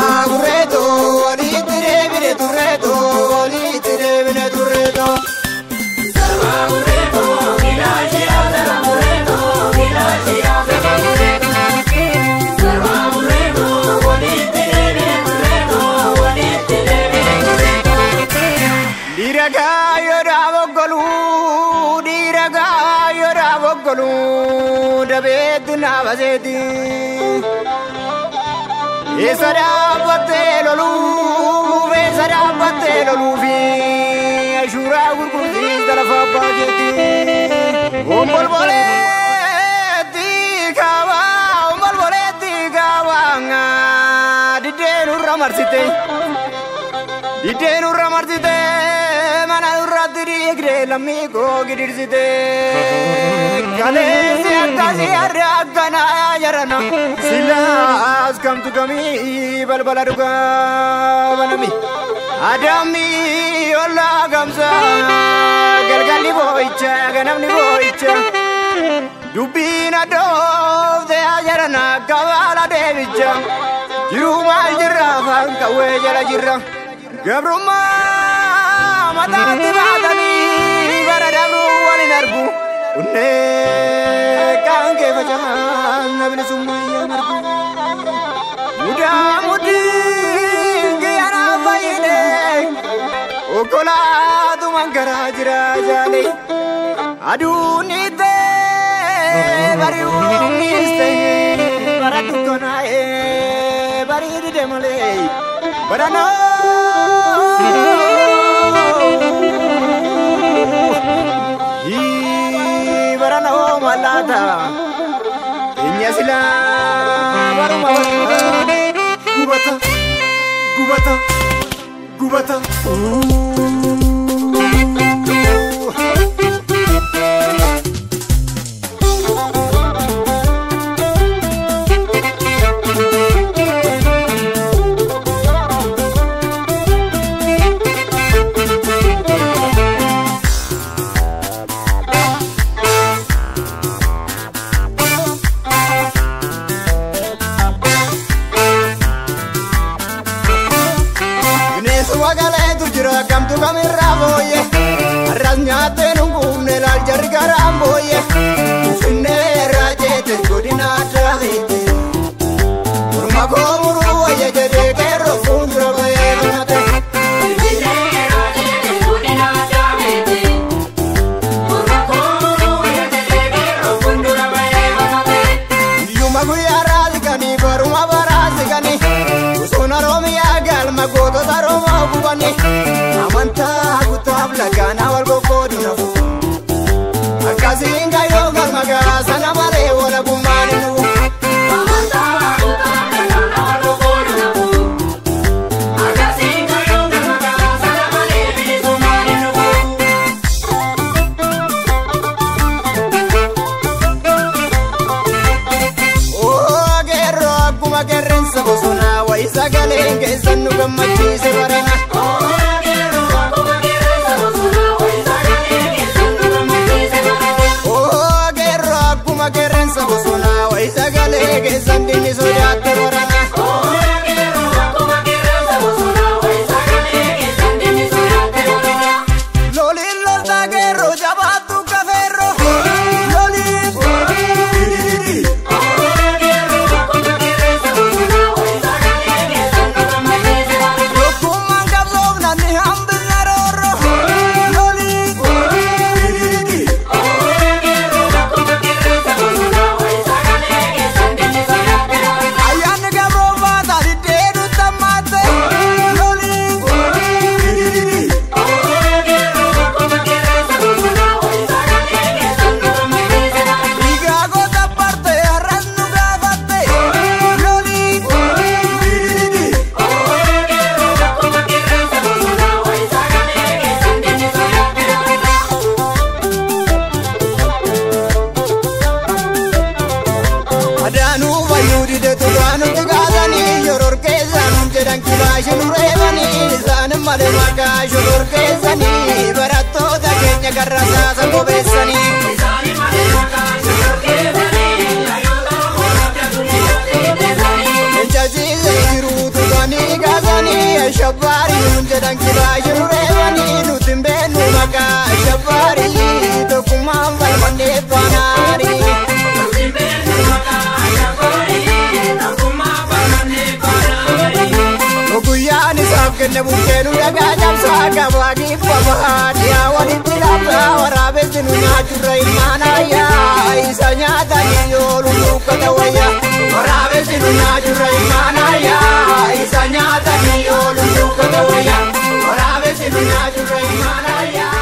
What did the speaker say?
Sarvagurreto, litire vine turreto, litire vine turreto. Sarvagurreto, vilagia sarvagurreto, vilagia sarvagurreto. Sarvagurreto, litire vine turreto, litire vine turreto. Diragayo ravogolu, diragayo ravogolu, dabet navazeti. Esarabate lolu fi ashura gurgurti dalafa bageti umbol boleti kawa nga didenu ramarsite mana urratiri egre lamigo gidirsite kale si akasi aragana yarana silas kam tu kami balbala duga banami adami olla gamsa galgali boicha ganamni boicha dubina dov de yarana kawala devicha jiruma jirra kawe jara jirra gabruma matati badani baradamru walinarbu unne kange fajaman nabni sumaya marbu muda mudi giyana fayide okola tu mangara jira jale adunite bari uniste baratu konae bari demale barano barano malata inya sila baruma gubata Kamtu kamirraboye arrasnyate nungumne lal jargaramboye finne rajete godina davete urma gomuru aye jade kero fundro bayate finne rajete godina davete urma gomuru aye jade kero fundro bayate yuma guyaral kani baruma baraz kani usona romiya galma godo daroma bubani amanta gutab lagana wal gokodina akazinga yoga magasa na mare wala bumani amanta gutab lagana wal gokodina akazinga yoga magasa na mare bumani oh gerro kuma gerrensa bosuna wa isagale ngesanu gamachi se barana Sandini sojate warana Ogero akuma kirensa bosuna Waisagane sandini sojate warana Loli lorda gero jabatu kaferro Loli Ogero akuma kirensa bosuna Waisagane sandini sojate warana Lokuman kabzovna ni hambil naroro Loli Ogero akuma kirensa bosuna Waisagane Maka shurur kesani barato da kenya karasa sango besani Isani male maka shurur kesani ayuda mora jaguni besani Enjaji leiru tu gani jedhan kibaa jiru reebanii nuti hin beeknu maqaa Jabbaarii tokkummaan falmannee baanaari. Guyyaan isaaf kenne bukkeenu dhagaa cabsaa gabaa giiffa bahaa dhiyaa walitti laabsaa waraabessi nu nyaachurra ilmaanayyaa isa nyaatanii yoolu duukkata wayyaa waraabessi nu nyaachurra ilmaanayyaa isa nyaatanii yoolu duukkata wayyaa waraabessi nu nyaachurra ilmaanayyaa.